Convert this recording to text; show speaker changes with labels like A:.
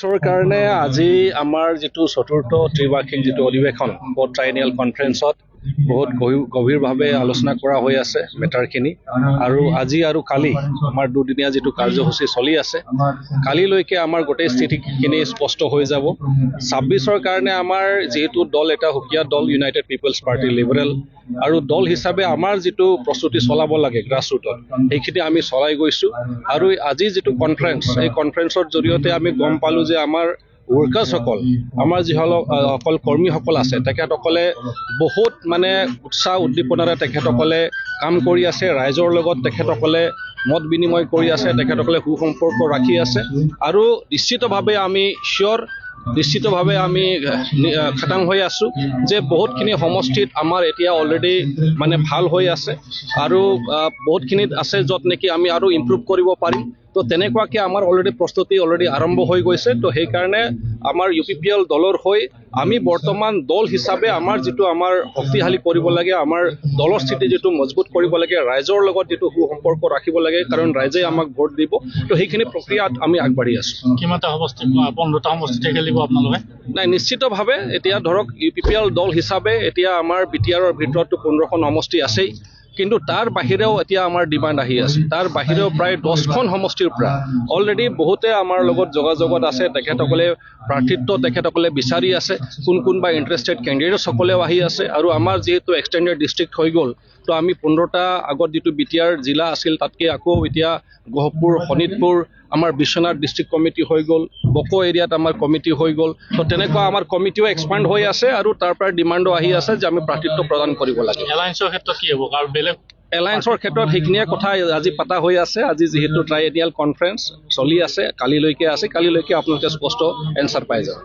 A: ছাব্বিছৰ কাৰণে আজি আমাৰ যিটো চতুৰ্থ ত্ৰিবাৰ্ষিক যিটো অধিৱেশন ট্ৰাইনিয়েল কনফাৰেন্সত বহুত গভীৰভাৱে আলোচনা কৰা হৈ আছে মেটাৰখিনি আৰু আজি আৰু কালি আমাৰ দুদিনীয়া যিটো কাৰ্যসূচী চলি আছে কালিলৈকে আমাৰ গোটেই স্থিতিখিনি স্পষ্ট হৈ যাব। ২৬ৰ কাৰণে আমাৰ যিহেতু দল এটা সুকীয়া দল ইউনাইটেড পিপলছ পাৰ্টি লিবাৰেল আৰু দল হিচাপে আমাৰ যিটো প্ৰস্তুতি চলাব লাগে গ্ৰাছৰুটত সেইখিনি আমি চলাই গৈছোঁ আৰু আজি যিটো কনফাৰেন্স এই কনফাৰেন্সৰ জৰিয়তে আমি গম পালোঁ যে আমাৰ ৱৰ্কাৰ্ছসকল আমাৰ যিসকল কৰ্মীসকল আছে তেখেতসকলে বহুত উৎসাহ উদ্দীপনাৰে তেখেতসকলে কাম কৰি আছে, ৰাইজৰ লগত তেখেতসকলে মত বিনিময় কৰি আছে, তেখেতসকলে সুসম্পৰ্ক ৰাখি আছে আৰু নিশ্চিতভাৱে আমি খাটাং হৈ আছোঁ যে বহুতখিনি সমষ্টিত আমাৰ এতিয়া অলৰেডি ভাল হৈ আছে আৰু বহুতখিনিত আছে য'ত নেকি আমি আৰু ইম্প্ৰুভ কৰিব পাৰিম। তো তেনেকুৱাকৈ আমাৰ প্ৰস্তুতি আৰম্ভ হৈ গৈছে। তো সেইকাৰণে আমাৰ UPPL দলৰ হৈ আমি বৰ্তমান দল হিচাপে আমাৰ শক্তিশালী কৰিব লাগে, আমাৰ দলৰ স্থিতি যিটো মজবুত কৰিব লাগে, ৰাইজৰ লগত যিটো সুসম্পৰ্ক ৰাখিব লাগে কাৰণ ৰাইজে আমাক ভোট দিব। তো সেইখিনি প্ৰক্ৰিয়াত আমি আগবাঢ়ি আছোঁ।
B: কিমানটা সমষ্টি 15টা সমষ্টিতে খেলিব আপোনালোকে?
A: নাই, নিশ্চিতভাৱে এতিয়া ধৰক UPPL দল হিচাপে এতিয়া আমাৰ BTRৰ ভিতৰতো 15খন সমষ্টি আছেই, কিন্তু তাৰ বাহিৰেও এতিয়া আমাৰ ডিমাণ্ড আহি আছে। তাৰ বাহিৰেও প্ৰায় 10খন সমষ্টিৰ পৰা অলৰেডি বহুতে আমাৰ লগত যোগাযোগত আছে, তেখেতসকলে প্ৰাৰ্থিত্ব তেখেতসকলে বিচাৰি আছে, কোনোবা ইণ্টাৰেষ্টেড কেণ্ডিডেটসকলেও আহি আছে আৰু আমাৰ যিহেতু এক্সটেণ্ডেড ডিষ্ট্ৰিক্ট হৈ গ'ল তো আমি 15টা আগত যিটো BTR জিলা আছিল তাতকৈ আকৌ এতিয়া গহপুৰ, শোণিতপুৰ, আমাৰ বিশ্বনাথ ডিষ্ট্ৰিক্ট কমিটি হৈ গ'ল, বকো এৰিয়াত আমাৰ কমিটি হৈ গ'ল। তো তেনেকুৱা আমাৰ কমিটিও এক্সপাণ্ড হৈ আছে আৰু তাৰ পৰা ডিমাণ্ডো আহি আছে যে আমি প্ৰাৰ্থিত্ব প্ৰদান কৰিব লাগে।
B: এলায়েন্সৰ ক্ষেত্ৰত কি হ'ব আৰু বেলেগ?
A: এলায়েন্সৰ ক্ষেত্ৰত সেইখিনিয়ে কথা আজি পতা হৈ আছে। আজি যিহেতু ট্ৰাইনিয়েল কনফাৰেন্স চলি আছে, কালিলৈকে আপোনালোকে স্পষ্ট এনচাৰ পাই যাব।